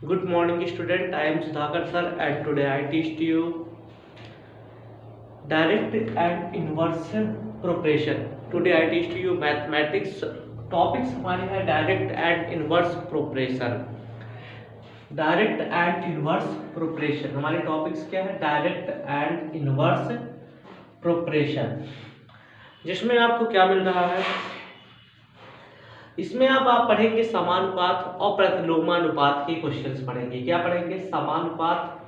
Good morning student, I am Sudhakar sir and today I teach to you direct and inverse proportion. Today I teach to you mathematics topics हमारे हैं direct and inverse proportion. Direct and inverse proportion हमारे topics क्या है? Direct and inverse proportion, जिसमें आपको क्या मिल रहा है? इसमें आप पढ़ेंगे समानुपात और प्रतिलोमानुपात के क्वेश्चंस पढ़ेंगे। क्या पढ़ेंगे? समानुपात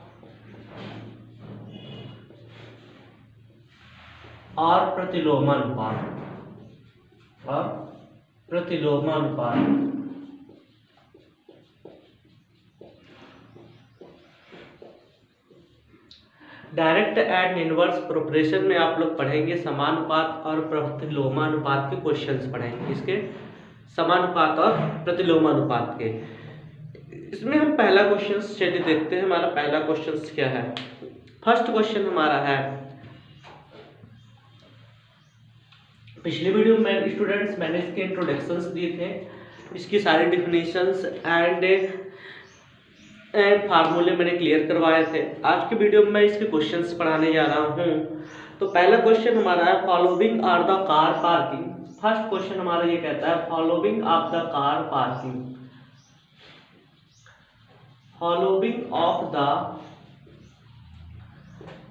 और प्रतिलोमानुपात डायरेक्ट एंड इनवर्स प्रोपरेशन में आप लोग पढ़ेंगे समानुपात और प्रतिलोमानुपात के क्वेश्चंस पढ़ेंगे। इसके समानुपात और प्रतिलोमानुपात के इसमें हम पहला क्वेश्चन चलिए देखते हैं। हमारा पहला क्वेश्चन क्या है? फर्स्ट क्वेश्चन हमारा है, पिछले वीडियो में स्टूडेंट्स मैंने इसके इंट्रोडक्शंस दिए थे, इसकी सारी डिफिनेशंस एंड फार्मूले मैंने क्लियर करवाए थे। आज के वीडियो में मैं इसके क्वेश्चंस पढ़ाने जा रहा हूं। तो पहला क्वेश्चन हमारा है, following are the car parking. First question हमारा ये कहता है, following of the car parking. Following of the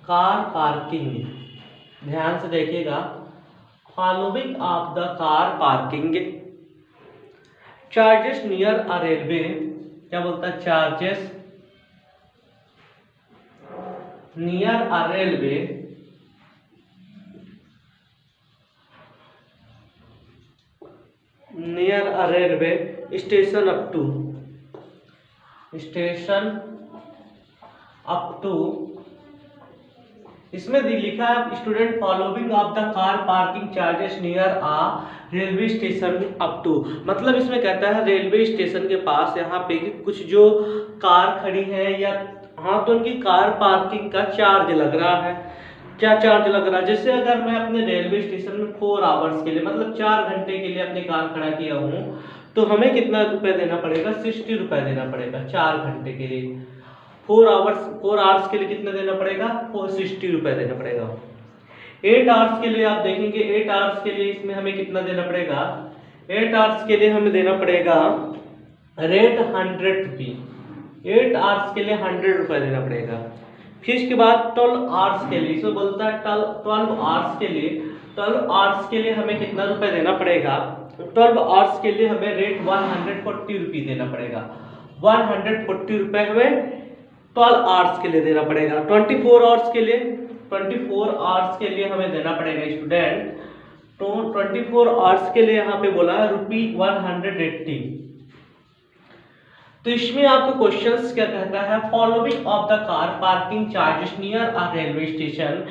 car parking, ध्यान से देखिएगा। Following of the car parking charges near a railway. क्या बोलता है? Charges near a railway station up to इसमें लिखा है student, following of the car parking charges near a railway station up to. मतलब इसमें कहता है रेलवे स्टेशन के पास यहाँ पे कुछ जो कार खड़ी है या हाँ, तो उनकी कार पार्किंग का चार्ज लग रहा है। क्या चार्ज लग रहा है? जैसे अगर मैं अपने रेलवे स्टेशन में 4 आवर्स के लिए, मतलब 4 घंटे के लिए अपनी कार खड़ा किया हूँ, तो हमें कितना रुपए देना पड़ेगा? 60 रुपए देना पड़ेगा 4 घंटे के लिए। 4 आवर्स के लिए कितना देना पड़ेगा? 60 रुपए देना पड़ेगा। 8 आवर्स के लिए आप देखेंगे, 8 आवर्स के लिए इसमें हमें कितना देना पड़ेगा? 8 आवर्स के लिए हमें देना पड़ेगा रेट 100 रुपी। 8 आवर्स के लिए 100 रुपए देना पड़ेगा। फिर इसके बाद 12 आवर्स के लिए, इसमें बोलता है 12 आवर्स के लिए, 12 आवर्स के लिए हमें कितना रुपए देना पड़ेगा? 12 आवर्स के लिए हमें रेट 140 रुपी देना पड़ेगा। 140 रुपए हमें 12 आवर्स के लिए देना पड़ेगा। 24 आवर्स के लिए, 24 आवर्स के लिए हमें देना पड़ेगा स्टूडेंट, तो 24 आवर्स के लिए यहाँ पे बोला है ₹180। तो इसमें आपको क्वेश्चंस क्या कहता है? Following of the car parking charges near a railway station.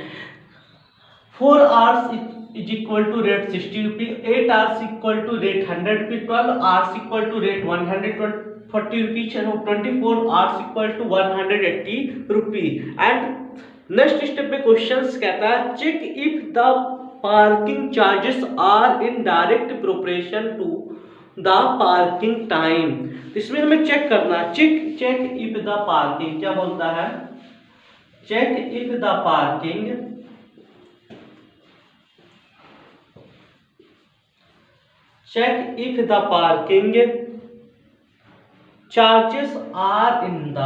4 hours is equal to rate 60 rupee, 8 hours equal to rate 100 rupee, 12 hours equal to rate 140 rupee, 24 hours equal to 180 rupee. And next step में questions कहता है, check if the parking charges are in direct proportion to the parking time. इसमें हमें check करना, check if the parking. क्या बोलता है? Check if the parking charges are in the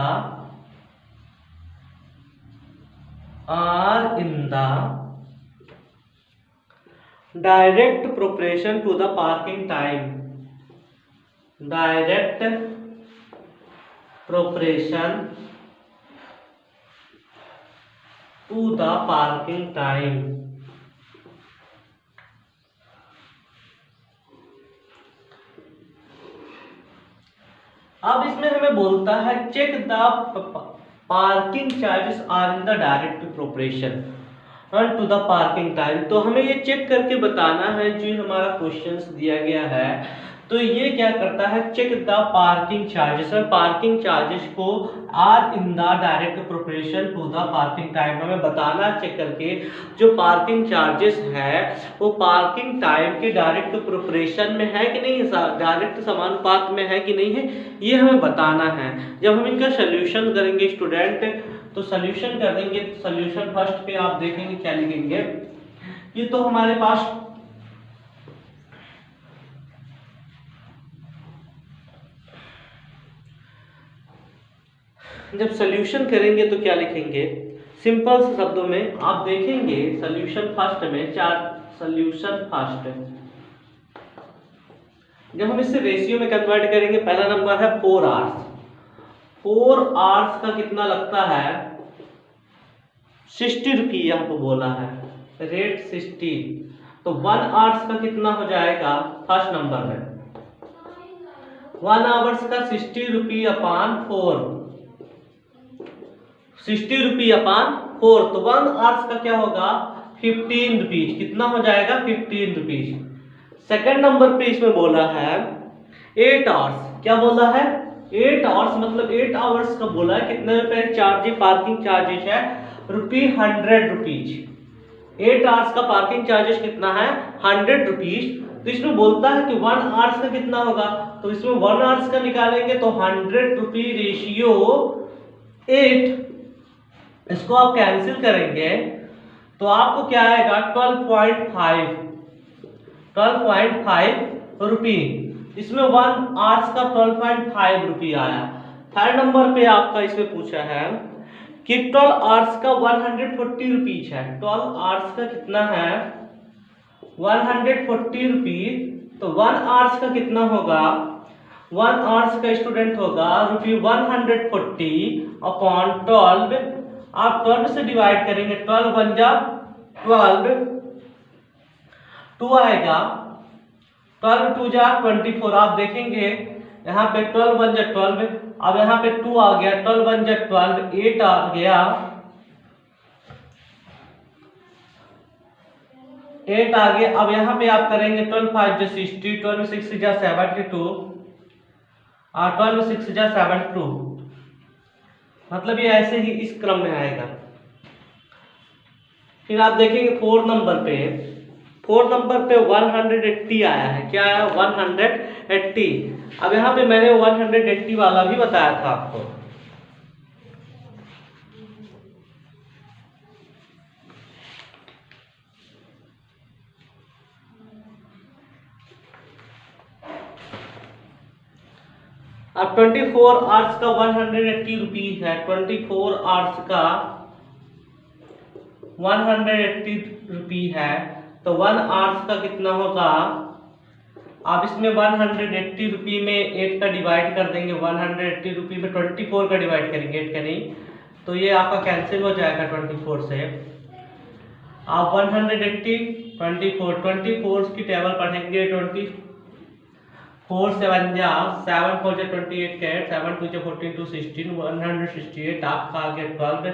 direct proportion to the parking time. Direct proportion to the parking time. अब इसमें हमें बोलता है check the parking charges are in the direct proportion to the parking time. तो हमें ये check करके बताना है, जो हमारा क्वेश्चंस दिया गया है, तो ये क्या करता है, check the parking charges, parking charges को are in the direct proportion to the parking time, हमें बताना चेक करके जो पार्किंग चार्जेस है वो पार्किंग टाइम के डायरेक्ट प्रोपोर्शन में है कि नहीं, डायरेक्ट समानुपात में है कि नहीं है, ये हमें बताना है। जब हम इनका सोल्यूशन करेंगे स्टूडेंट, तो सोल्यूशन करेंगे, सोल्यूशन फर्स्ट पे आप देखेंगे क्या लिखेंगे। ये तो हमारे पास जब सोल्यूशन करेंगे तो क्या लिखेंगे, सिंपल से शब्दों में आप देखेंगे सोल्यूशन फर्स्ट में सोल्यूशन फर्स्ट, जब हम इससे रेशियो में कन्वर्ट करेंगे, पहला नंबर है 4 आवर्स, 4 आवर्स का कितना लगता है 60 रुपये, यहाँ पे बोला है रेट 60, तो 1 आवर्स का कितना हो जाएगा, फर्स्ट नंबर में 1 आवर्स का 60 रुपये अपान 4, 60 रुपये अपान 4, तो 1 आवर्स का क्या होगा 15 रुपीज, कितना हो जाएगा 15 रुपीज। सेकंड नंबर पे इसमें बोला है 8 आवर्स, क्या बोला है 8 आवर्स, मतलब 8 आवर्स का बोला है कितने रुपए चार्ज, पार्किंग चार्जेस है ₹100 रुपीज, 8 आवर्स का पार्किंग चार्जेस कितना है 100 रुपीज। तो इसमें बोलता है कि 1 आवर्स का कितना होगा, तो इसमें 1 आवर्स का निकालेंगे तो 100 रुपये रेशियो 8, इसको आप कैंसिल करेंगे तो आपको क्या आएगा 12.5 रुपये, इसमें 1 आवर्स का 12.5 रुपये आया। थर्ड नंबर पे आपका इसमें पूछा है कि 12 आवर्स का 140 रुपीज है, 12 आवर्स का कितना है 140 रुपीज, तो 1 आवर्स का कितना होगा, 1 आवर्स का स्टूडेंट होगा ₹140 अपॉन 12, आप 12 से डिवाइड करेंगे, 12 बन जा 12, 2 आएगा, 12 2 जा 24, आप देखेंगे यहाँ पे 12 बन जा 12, अब यहाँ पे 2 आ गया, 12 बन जा 12, 8 आ गया, 8 आ गया। अब यहाँ पे आप करेंगे 12 5 जा 60, 12 6 जा 72, 12 6 जा 72, मतलब ये ऐसे ही इस क्रम में आएगा। फिर आप देखेंगे 4 नंबर पे 180 आया है, क्या आया 180। अब यहाँ पे मैंने 180 वाला भी बताया था आपको, अब 24 आवर्स का 180 रुपीज है, 24 आवर्स का 180 रुपये है, तो 1 आवर्स का कितना होगा, आप इसमें 180 रुपये में 8 का डिवाइड कर देंगे, 180 रुपये में 24 का डिवाइड करेंगे 8 का नहीं, तो ये आपका कैंसिल हो जाएगा 24 से। आप 180 24 की टेबल पढ़ेंगे, 24 7 जा 7 4 जा 28 के 7 2 जा 14 2 16 168, आपका आ गया 12,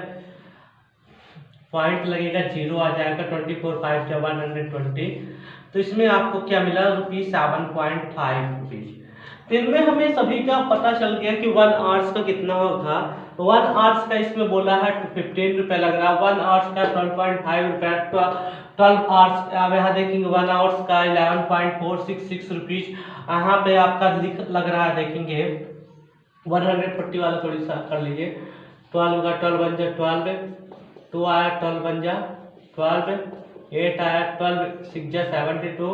पॉइंट लगेगा 0 आ जाएगा, 24 5 जा 120, तो इसमें आपको क्या मिला ₹7.5 रुपीज। तो इनमें हमें सभी का पता चल गया कि 1 आवर्स का कितना होगा, 1 आवर्स का इसमें बोला है 15 रुपये लग रहा है, 1 आवर्स का 12.5 रुपये, 12 आवर्स, अब यहाँ देखेंगे 1 आवर्स का 11.466 रुपीज, यहाँ पे आपका लग रहा है, देखेंगे 140 वाला थोड़ी सा कर लीजिए, 12 का 12 बन जा 12, 2 आया 12 बन जा 12, 8 आया 12 6 जा 72,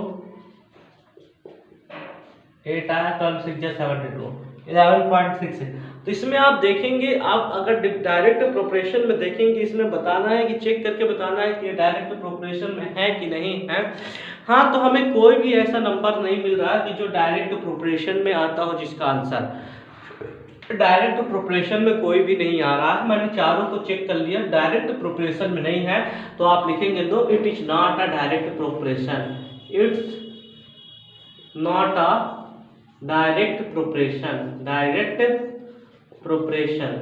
8 आया 12 6 जा 72, 11.6। तो इसमें आप देखेंगे, आप अगर डायरेक्ट प्रोपोर्शन में देखेंगे, इसमें बताना है कि चेक करके बताना है कि ये डायरेक्ट प्रोपोर्शन में है कि नहीं है। हाँ, तो हमें कोई भी ऐसा नंबर नहीं मिल रहा कि जो डायरेक्ट प्रोपोर्शन में आता हो, जिसका आंसर डायरेक्ट प्रोपोर्शन में कोई भी नहीं आ रहा है। मैंने चारों को चेक कर लिया, डायरेक्ट प्रोपोर्शन में नहीं है, तो आप लिखेंगे no it is not a direct proportion, it's not a direct proportion, direct proportion.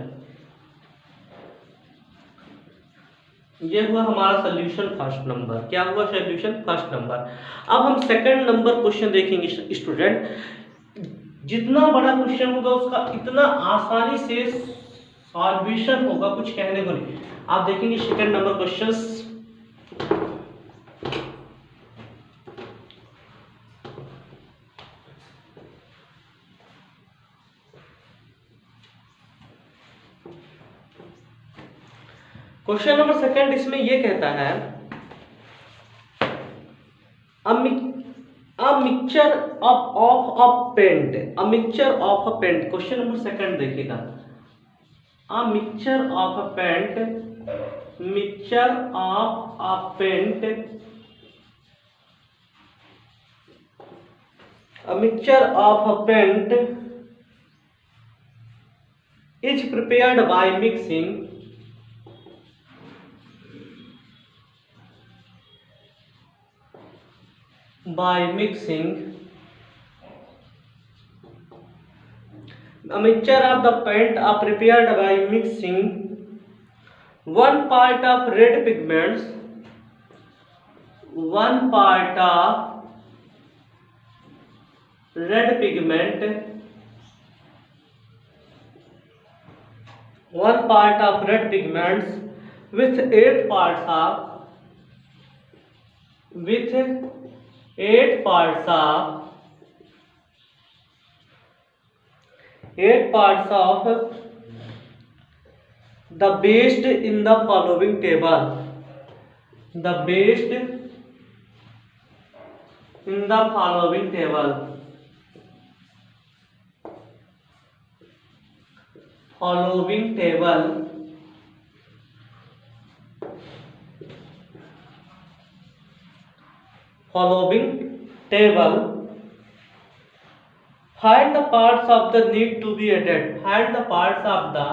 ये हुआ हमारा सोल्यूशन फर्स्ट नंबर। क्या हुआ सोल्यूशन फर्स्ट नंबर। अब हम सेकंड नंबर क्वेश्चन देखेंगे स्टूडेंट। जितना बड़ा क्वेश्चन होगा उसका इतना आसानी से सॉल्यूशन होगा, कुछ कहने को नहीं। आप देखेंगे second number questions. Question number second इसमें ये कहता है a mixture of a paint, a mixture of a paint। Question number second देखिएगा, a mixture of a paint, mixture of a paint, a mixture of a paint is prepared by mixing a mixture of the paint are prepared by mixing 1 part of red pigments, 1 part of red pigment, 1 part of red pigments with 8 parts of 8 parts of the based in the following table, the based in the following table, following table find the parts of the need to be added, find the parts of the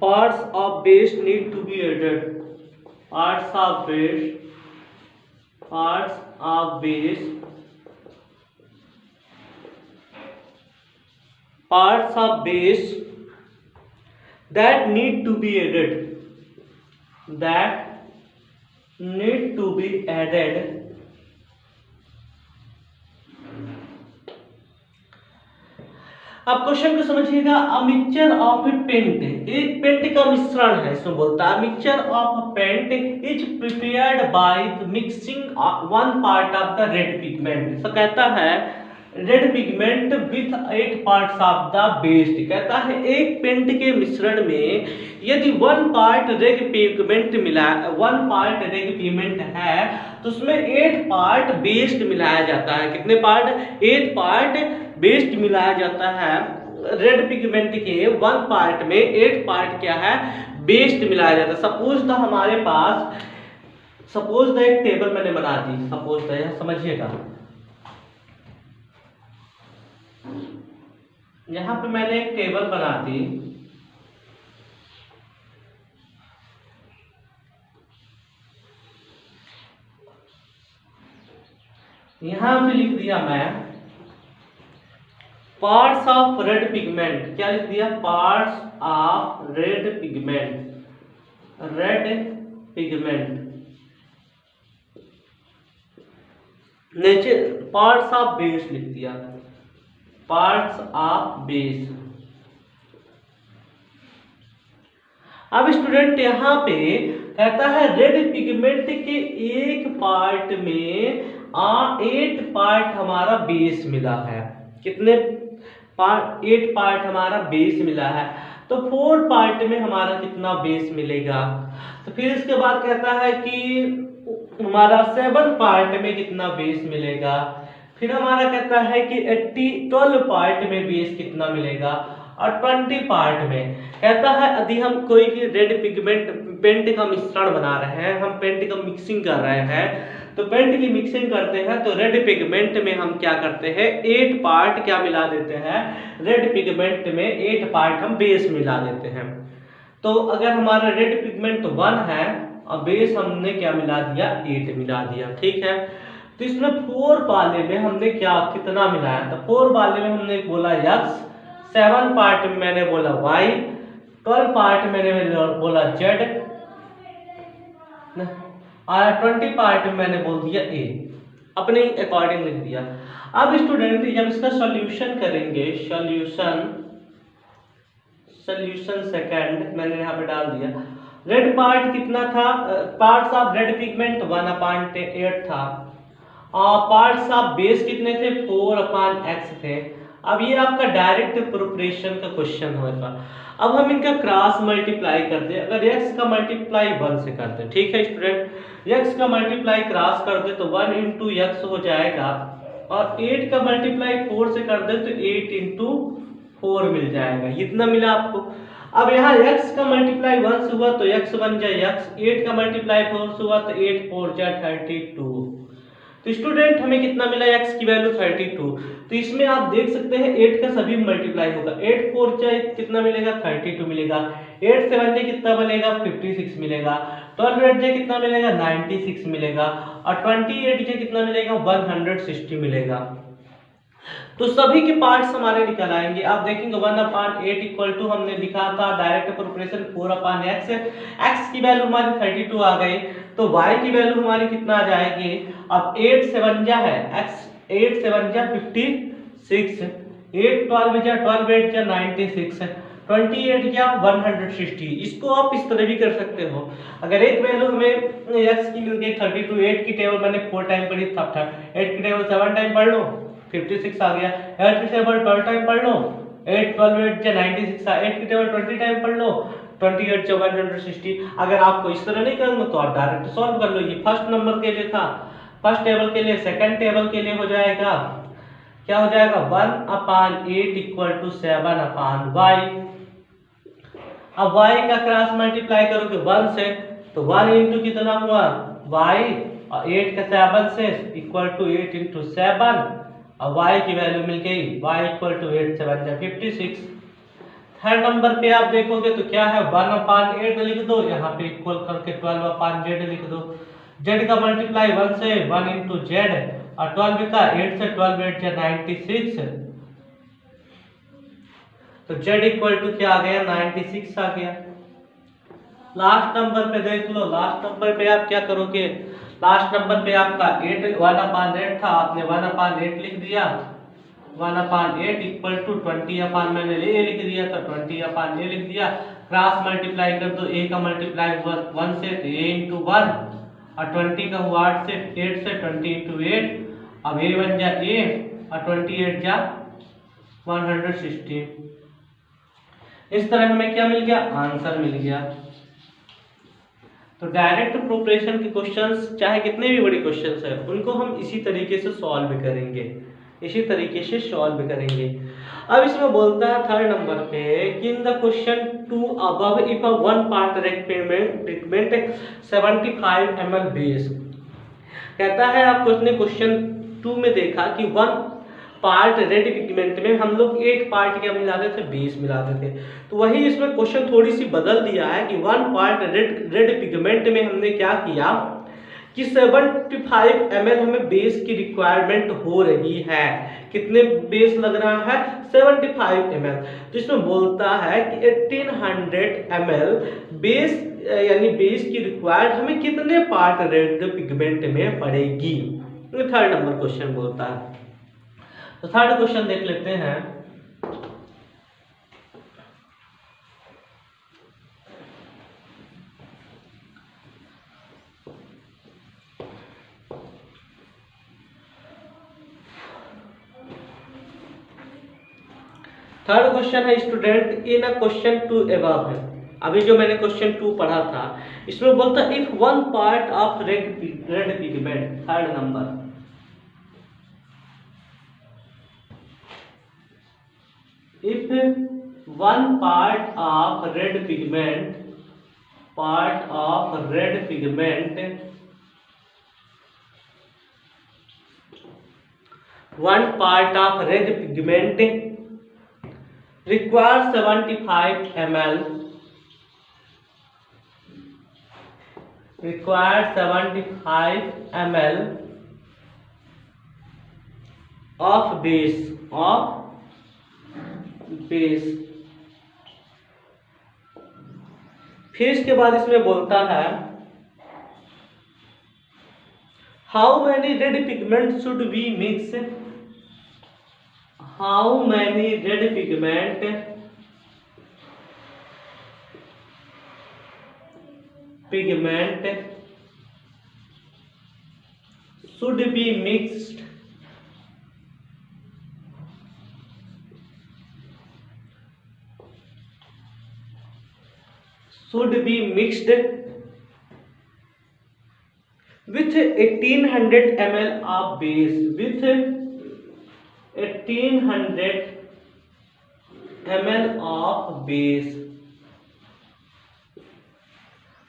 parts of base need to be added, parts of base parts of base that need to be added, that need to be added। अब question को समझिएगा, a mixture of a paint, एक paint का मिश्रण है, इसमें बोलता है mixture of a paint is prepared by mixing 1 part of the red pigment. तो कहता है red pigment with 8 parts of the best, कहता है एक पेंट के मिश्रण में यदि 1 पार्ट रेड पिगमेंट मिला, 1 पार्ट रेड पिगमेंट है तो उसमें 8 पार्ट बेस्ट मिलाया जाता है। कितने पार्ट? 8 पार्ट बेस्ट मिलाया जाता है। रेड पिगमेंट के 1 पार्ट में 8 पार्ट क्या है? बेस्ट मिलाया जाता है। सपोज द हमारे पास, सपोज द एक टेबल मैंने बना दी, सपोज द, यहां समझिएगा, यहां पे मैंने एक टेबल बना दी, यहां पे लिख दिया मैं पार्ट्स ऑफ रेड पिगमेंट। क्या लिख दिया? Parts of red pigment, red pigment. नीचे पार्ट्स ऑफ बेस लिख दिया, पार्ट्स ऑफ बेस। अब स्टूडेंट यहां पे कहता है रेड पिगमेंट के एक पार्ट में 8 पार्ट हमारा बेस मिला है। कितने पार्ट? 8 पार्ट हमारा बेस मिला है, तो 4 पार्ट में हमारा कितना बेस मिलेगा? तो फिर इसके बाद कहता है कि हमारा 7 पार्ट में कितना बेस मिलेगा। फिर हमारा कहता है कि 12 पार्ट में बेस कितना मिलेगा, और 20 पार्ट में कहता है यदि हम कोई भी रेड पिगमेंट पेंट का मिश्रण बना रहे हैं, हम पेंट का मिक्सिंग कर रहे हैं, तो पेंट की मिक्सिंग करते हैं तो रेड पिगमेंट में हम क्या करते हैं? 8 पार्ट क्या मिला देते हैं? रेड पिगमेंट में 8 पार्ट हम बेस मिला देते हैं। तो अगर हमारा रेड पिगमेंट 1 है और बेस हमने क्या मिला दिया? 8 मिला दिया, ठीक है। तो इसमें 4 वाले में हमने क्या कितना मिलाया? तो 4 वाले में हमने बोला x, 7 पार्ट में मैंने बोला y, 12 पार्ट मैंने बोला z, और 20 पार्ट में मैंने बोल दिया ए, अपने अकॉर्डिंग लिख दिया। अब स्टूडेंट जब इसका सॉल्यूशन करेंगे, सॉल्यूशन सेकंड मैंने यहाँ पे डाल दिया। रेड पार्ट कितना था, पार्ट्स ऑफ रेड पिगमेंट 1/8 था, और पार्ट्स ऑफ बेस कितने थे, 4/x थे। अब ये आपका डायरेक्ट प्रोपोर्शन का क्वेश्चन होगा। अब हम इनका क्रॉस मल्टीप्लाई कर दे, अगर x का मल्टीप्लाई 1 से करते हैं, ठीक है स्टूडेंट, x का मल्टीप्लाई क्रॉस कर दे तो 1 इंटू x हो जाएगा, और 8 का मल्टीप्लाई 4 से कर दे तो 8 इंटू 4 मिल जाएगा, इतना मिला आपको। अब यहाँ x का मल्टीप्लाई 1 से हुआ तो x बन जाए x, 8 का मल्टीप्लाई 4 से हुआ तो 8 4 जा 32। तो स्टूडेंट हमें कितना मिला, x की वैल्यू 32। तो इसमें आप देख सकते हैं 8 का सभी मल्टीप्लाई होगा, 8 4 जा कितना मिलेगा, 32 मिलेगा, 8 7 जा कितना मिलेगा, 56 मिलेगा, 12 8 जा कितना मिलेगा, 96 मिलेगा, और 28 जा कितना मिलेगा, 160 मिलेगा। तो सभी के पार्ट्स हमारे निकल आएंगे। आप देखेंगे 1/8 इक्वल टू हमने लिखा था डायरेक्ट प्रोपोर्शन 4/x, x की वैल्यू हमारी 32 आ गई, तो y की वैल्यू हमारी कितना आ जाएगी, अब 8 7 जा है x, 8 7 जा 56, 8 12 जा 12 8 जा 96, 28 या 160। इसको आप इस तरह भी कर सकते हो। अगर एक वैल्यू हमें x की मिल गई 32, 8 की टेबल मैंने 4 टाइम पढ़ी था, 8 की टेबल 7 टाइम पढ़ लो 56 आ गया, 8 की टेबल 12 टाइम पढ़ लो 8 12 8 जा 96 आ, 8 की टेबल 20 टाइम पढ़ लो 28 जा 160। अगर आपको इस तरह नहीं करना तो आप डायरेक्ट सॉल्व कर लो। ये फर्स्ट नंबर के लिए था, फर्स्ट टेबल के लिए, सेकंड टेबल के लिए हो जाएगा, क्या हो जाएगा, 1/8 इक्वल टू 7/y। अब y का क्रॉस मल्टीप्लाई करोगे 1 से तो 1 इंटू कितना हुआ y, और 8 का 7 से इक्वल टू 8 इंटू 7, और y की वैल्यू मिल गई, y इक्वल टू 8 7 जा 56। थर्ड नंबर पे आप देखोगे तो क्या है, 1/8 लिख दो, यहाँ पे इक्वल करके 12/z लिख दो। z का मल्टीप्लाई 1 से 1 इंटू z, और 12 का 8 से 12 8 जा 96, तो z इक्वल टू क्या आ गया, 96 आ गया। लास्ट नंबर पे देख लो, लास्ट नंबर पे आप क्या करोगे, लास्ट नंबर पे आपका 1/8 था, आपने 1/8 लिख दिया, 1/8 इक्वल टू 20 मैंने ए लिख दिया तो 20 लिख दिया। क्रॉस मल्टीप्लाई कर दो, a का मल्टीप्लाई 1 से तो a इंटू 1, और 20 का हुआ 8 से 20 इंटू 8, अब a बन जा a, और 28 जा 160। इस तरह हमें क्या मिल गया, आंसर मिल गया। तो डायरेक्ट प्रोपोर्शन के क्वेश्चंस चाहे कितने भी बड़े क्वेश्चंस है, उनको हम इसी तरीके से सॉल्व करेंगे, इसी तरीके से सॉल्व करेंगे। अब इसमें बोलता है थर्ड नंबर पे कि in the question 2 above if a one part red pigment 75 ml base, कहता है आपको उसने क्वेश्चन 2 में देखा कि वन पार्ट रेड पिगमेंट में हम लोग एक पार्ट क्या मिलाते थे, बेस मिलाते थे। तो वही इसमें क्वेश्चन थोड़ी सी बदल दिया है कि वन पार्ट रेड पिगमेंट में हमने क्या किया कि 75 ml हमें बेस की रिक्वायरमेंट हो रही है। कितने बेस लग रहा है, 75 ml। तो इसमें बोलता है कि 1800 ml बेस यानी बेस की रिक्वायर्ड हमें कितने पार्ट रेड पिगमेंट में पड़ेगी, थर्ड नंबर क्वेश्चन बोलता है। तो थर्ड क्वेश्चन देख लेते हैं। थर्ड क्वेश्चन है student in a question 2 above है, अभी जो मैंने क्वेश्चन 2 पढ़ा था इसमें बोलता है if one part of red pigment, third number, if one part of red pigment one part of red pigment requires 75 ml of base फिर इसके बाद इसमें बोलता है how many red pigment should we mix, how many red pigment should be mixed with 1800 ml of base, with 1800 ml of base।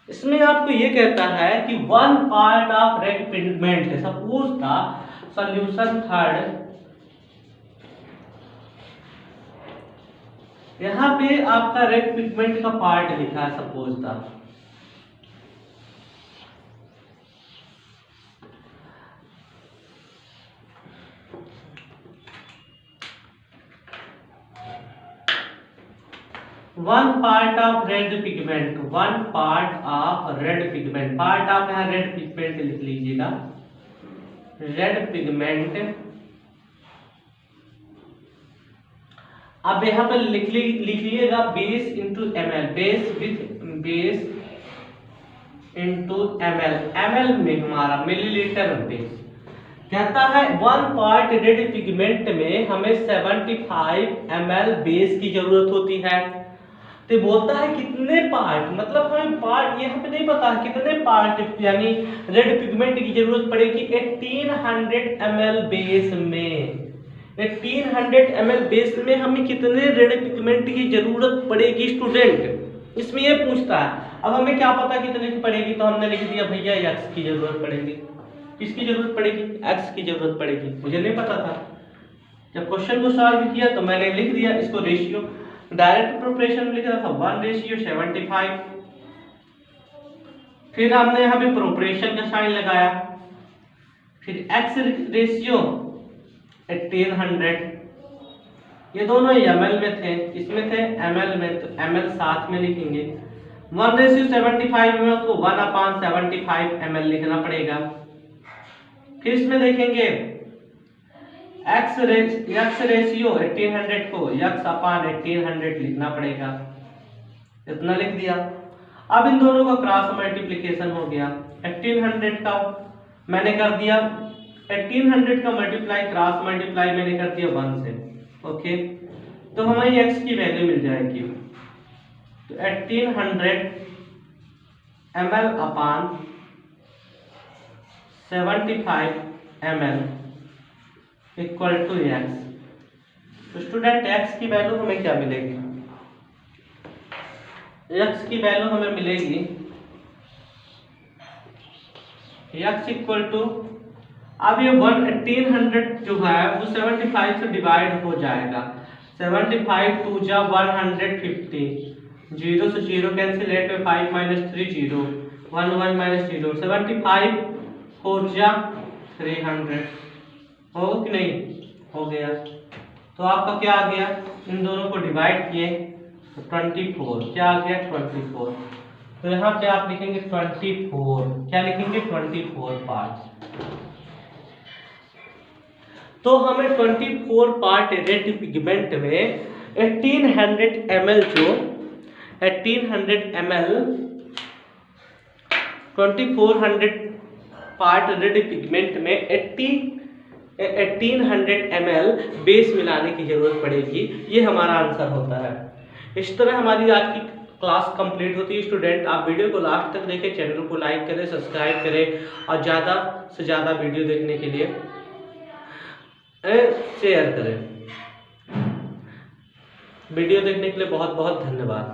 इसमें आपको ये कहता है कि 1 part of red pigment, suppose था सॉल्यूशन थर्ड, यहां पे आपका रेड पिगमेंट का पार्ट लिखा है, सपोज था 1 part of red pigment, 1 part of red pigment, part of यहाँ रेड पिगमेंट लिख लीजिएगा, रेड पिगमेंट। अब यहाँ पर लिखिएगा base into ml, base with base into ml, ml में हमारा मिलीलीटर बेस कहता है 1 पार्ट रेड पिगमेंट में हमें 75 ml बेस की जरूरत होती है। तो बोलता है कितने पार्ट, मतलब हमें पार्ट यहाँ पे नहीं पता कितने पार्ट यानी रेड पिगमेंट की जरूरत पड़ेगी 1800 ml बेस में, 1800 ml बेस में हमें कितने रेड पिगमेंट की जरूरत पड़ेगी स्टूडेंट, इसमें ये पूछता है। अब हमें क्या पता कितने की पड़ेगी, तो हमने लिख दिया भैया x की जरूरत पड़ेगी। किसकी जरूरत पड़ेगी, x की जरूरत पड़ेगी, मुझे नहीं पता था। जब क्वेश्चन को सॉल्व किया तो मैंने लिख दिया इसको, रेशियो डायरेक्ट प्रोपोर्शन लिखा था 1:75। फिर हमने यहाँ पे प्रोपोर्शन का साइन लगाया, फिर x रेशियो 1800, ये दोनों ml में थे, इसमें थे ml में, तो ml साथ में लिखेंगे। 1:75 में उसको 1/75 ml लिखना पड़ेगा। फिर इसमें देखेंगे x रेशियो 1800 को x/1800 लिखना पड़ेगा, इतना लिख दिया। अब इन दोनों का क्रॉस मल्टीप्लिकेशन हो गया, 1800 का मैंने कर दिया 1800 का मल्टीप्लाई, क्रॉस मल्टीप्लाई मैंने कर दिया 1 से, ओके। तो हमारी x की वैल्यू मिल जाएगी, तो 1800 ml upon 75 ml equal to x। तो स्टूडेंट x की वैल्यू हमें क्या मिलेगी, x की वैल्यू हमें मिलेगी x इक्वल टू, अब ये 1800 जो है वो 75 से डिवाइड हो जाएगा, 75 2 जा 150, 0 से 0 कैंसिल, 8 में 5 - 3 0, 1 1 - 0, 75 4 जा 300, हो कि नहीं, हो गया। तो आपका क्या आ गया, इन दोनों को डिवाइड किए तो 24, क्या आ गया 24। तो यहाँ पे आप लिखेंगे 24, क्या लिखेंगे 24 पार्ट। तो हमें 24 पार्ट रेड पिगमेंट में 1800 ml जो 1800 ml 2400 पार्ट रेड पिगमेंट में 1800 ml बेस मिलाने की जरूरत पड़ेगी, ये हमारा आंसर होता है। इस तरह हमारी आज की क्लास कंप्लीट होती है स्टूडेंट। आप वीडियो को लास्ट तक देखें, चैनल को लाइक करें, सब्सक्राइब करें और ज़्यादा से ज़्यादा वीडियो देखने के लिए शेयर करें। वीडियो देखने के लिए बहुत बहुत धन्यवाद।